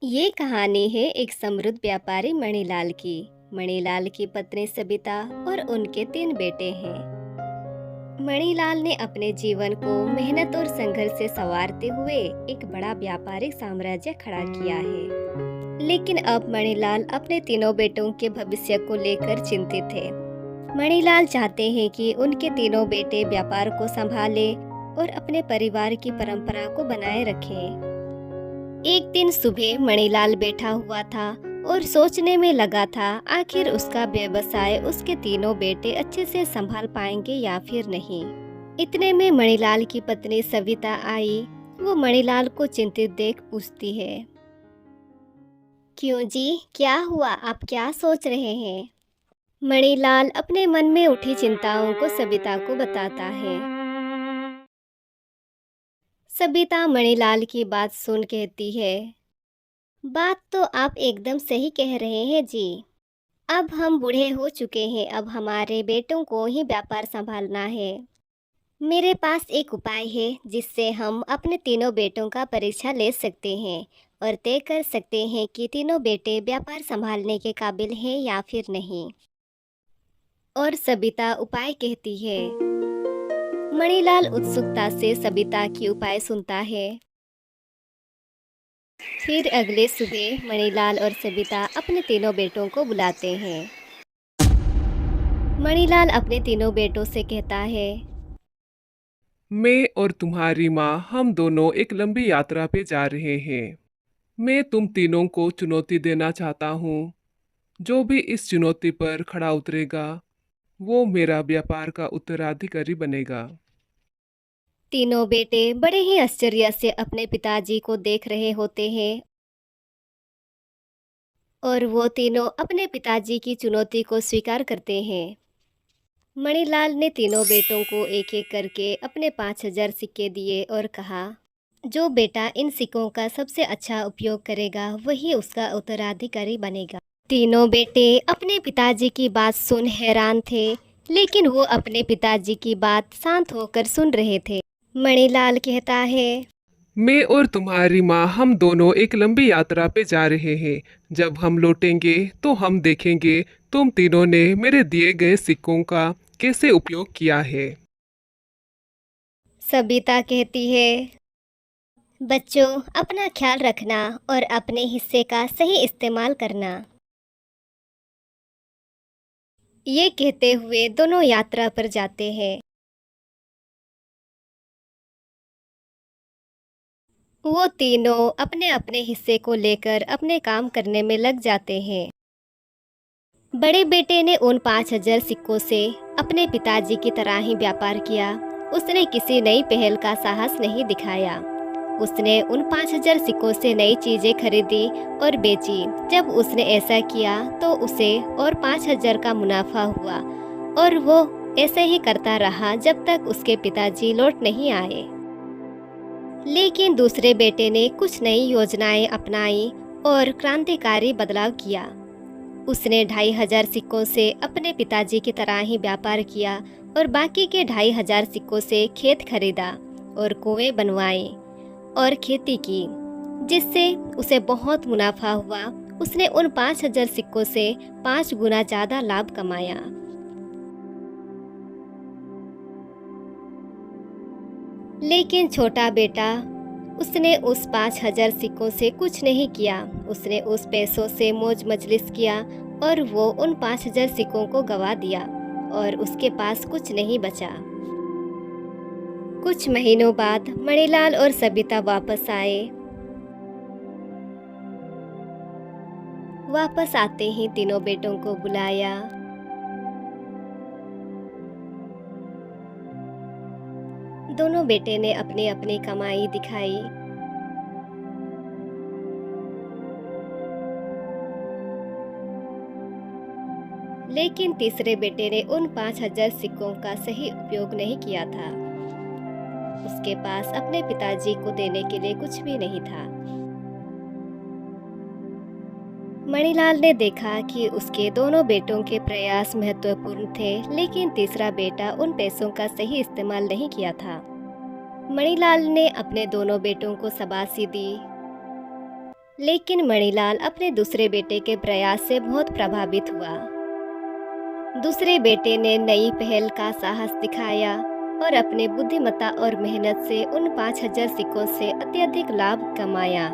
ये कहानी है एक समृद्ध व्यापारी मणिलाल की। मणिलाल की पत्नी सबिता और उनके 3 बेटे हैं। मणिलाल ने अपने जीवन को मेहनत और संघर्ष से संवारते हुए एक बड़ा व्यापारिक साम्राज्य खड़ा किया है। लेकिन अब मणिलाल अपने तीनों बेटों के भविष्य को लेकर चिंतित है। मणिलाल चाहते हैं कि उनके तीनों बेटे व्यापार को संभालें और अपने परिवार की परंपरा को बनाए रखें। एक दिन सुबह मणिलाल बैठा हुआ था और सोचने में लगा था आखिर उसका व्यवसाय उसके तीनों बेटे अच्छे से संभाल पाएंगे या फिर नहीं। इतने में मणिलाल की पत्नी सविता आई। वो मणिलाल को चिंतित देख पूछती है, क्यों जी, क्या हुआ? आप क्या सोच रहे हैं? मणिलाल अपने मन में उठी चिंताओं को सविता को बताता है। सबिता मणिलाल की बात सुन कहती है, बात तो आप एकदम सही कह रहे हैं जी। अब हम बूढ़े हो चुके हैं, अब हमारे बेटों को ही व्यापार संभालना है। मेरे पास एक उपाय है जिससे हम अपने तीनों बेटों का परीक्षा ले सकते हैं और तय कर सकते हैं कि तीनों बेटे व्यापार संभालने के काबिल हैं या फिर नहीं। और सबिता उपाय कहती है। मणिलाल उत्सुकता से सबिता की उपाय सुनता है। फिर अगले सुबह मणिलाल और सबिता अपने तीनों बेटों को बुलाते हैं। मणिलाल अपने तीनों बेटों से कहता है, मैं और तुम्हारी माँ हम दोनों एक लंबी यात्रा पे जा रहे हैं। मैं तुम तीनों को चुनौती देना चाहता हूँ। जो भी इस चुनौती पर खड़ा उतरेगा वो मेरा व्यापार का उत्तराधिकारी बनेगा। तीनों बेटे बड़े ही आश्चर्य से अपने पिताजी को देख रहे होते हैं और वो तीनों अपने पिताजी की चुनौती को स्वीकार करते हैं। मणिलाल ने तीनों बेटों को एक एक करके अपने 5,000 सिक्के दिए और कहा, जो बेटा इन सिक्कों का सबसे अच्छा उपयोग करेगा वही उसका उत्तराधिकारी बनेगा। तीनों बेटे अपने पिताजी की बात सुन हैरान थे, लेकिन वो अपने पिताजी की बात शांत होकर सुन रहे थे। मणिलाल कहता है, मैं और तुम्हारी माँ हम दोनों एक लंबी यात्रा पे जा रहे हैं। जब हम लौटेंगे तो हम देखेंगे तुम तीनों ने मेरे दिए गए सिक्कों का कैसे उपयोग किया है। सबिता कहती है, बच्चों अपना ख्याल रखना और अपने हिस्से का सही इस्तेमाल करना। ये कहते हुए दोनों यात्रा पर जाते हैं। वो तीनों अपने अपने हिस्से को लेकर अपने काम करने में लग जाते हैं। बड़े बेटे ने उन 5,000 सिक्कों से अपने पिताजी की तरह ही व्यापार किया। उसने किसी नई पहल का साहस नहीं दिखाया। उसने उन 5,000 सिक्कों से नई चीजें खरीदी और बेची। जब उसने ऐसा किया तो उसे और 5,000 का मुनाफा हुआ और वो ऐसे ही करता रहा जब तक उसके पिताजी लौट नहीं आए। लेकिन दूसरे बेटे ने कुछ नई योजनाएं अपनाई और क्रांतिकारी बदलाव किया। उसने 2,500 सिक्कों से अपने पिताजी की तरह ही व्यापार किया और बाकी के 2,500 सिक्कों से खेत खरीदा और कुएं बनवाए और खेती की, जिससे उसे बहुत मुनाफा हुआ। उसने उन 5,000 सिक्कों से 5 गुना ज्यादा लाभ कमाया। लेकिन छोटा बेटा, उसने उस 5,000 सिक्कों से कुछ नहीं किया। उसने उस पैसों से मौज मजलिस किया और वो उन 5,000 सिक्कों को गवा दिया और उसके पास कुछ नहीं बचा। कुछ महीनों बाद मणिलाल और सबिता वापस आए। वापस आते ही तीनों बेटों को बुलाया। दोनों बेटे ने अपनी अपनी कमाई दिखाई। लेकिन तीसरे बेटे ने उन 5,000 सिक्कों का सही उपयोग नहीं किया था। उसके पास अपने पिताजी को देने के लिए कुछ भी नहीं था। मणिलाल ने देखा कि उसके दोनों बेटों के प्रयास महत्वपूर्ण थे, लेकिन तीसरा बेटा उन पैसों का सही इस्तेमाल नहीं किया था। मणिलाल ने अपने दोनों बेटों को शाबाशी दी लेकिन मणिलाल अपने दूसरे बेटे के प्रयास से बहुत प्रभावित हुआ। दूसरे बेटे ने नई पहल का साहस दिखाया और अपने बुद्धिमत्ता और मेहनत से उन 5,000 सिक्कों से अत्यधिक लाभ कमाया।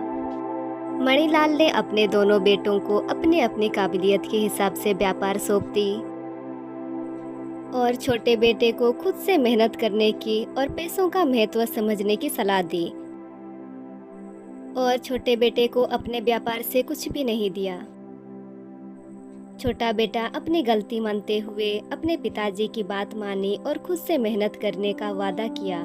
मणिलाल ने अपने दोनों बेटों को अपनी अपनी काबिलियत के हिसाब से व्यापार सौंप दी और छोटे बेटे को खुद से मेहनत करने की और पैसों का महत्व समझने की सलाह दी और छोटे बेटे को अपने व्यापार से कुछ भी नहीं दिया। छोटा बेटा अपनी गलती मानते हुए अपने पिताजी की बात मानी और खुद से मेहनत करने का वादा किया।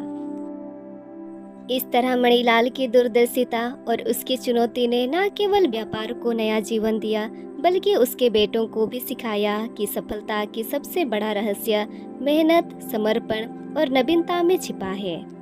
इस तरह मणिलाल की दूरदर्शिता और उसकी चुनौती ने न केवल व्यापार को नया जीवन दिया, बल्कि उसके बेटों को भी सिखाया कि सफलता की सबसे बड़ा रहस्य मेहनत, समर्पण और नवीनता में छिपा है।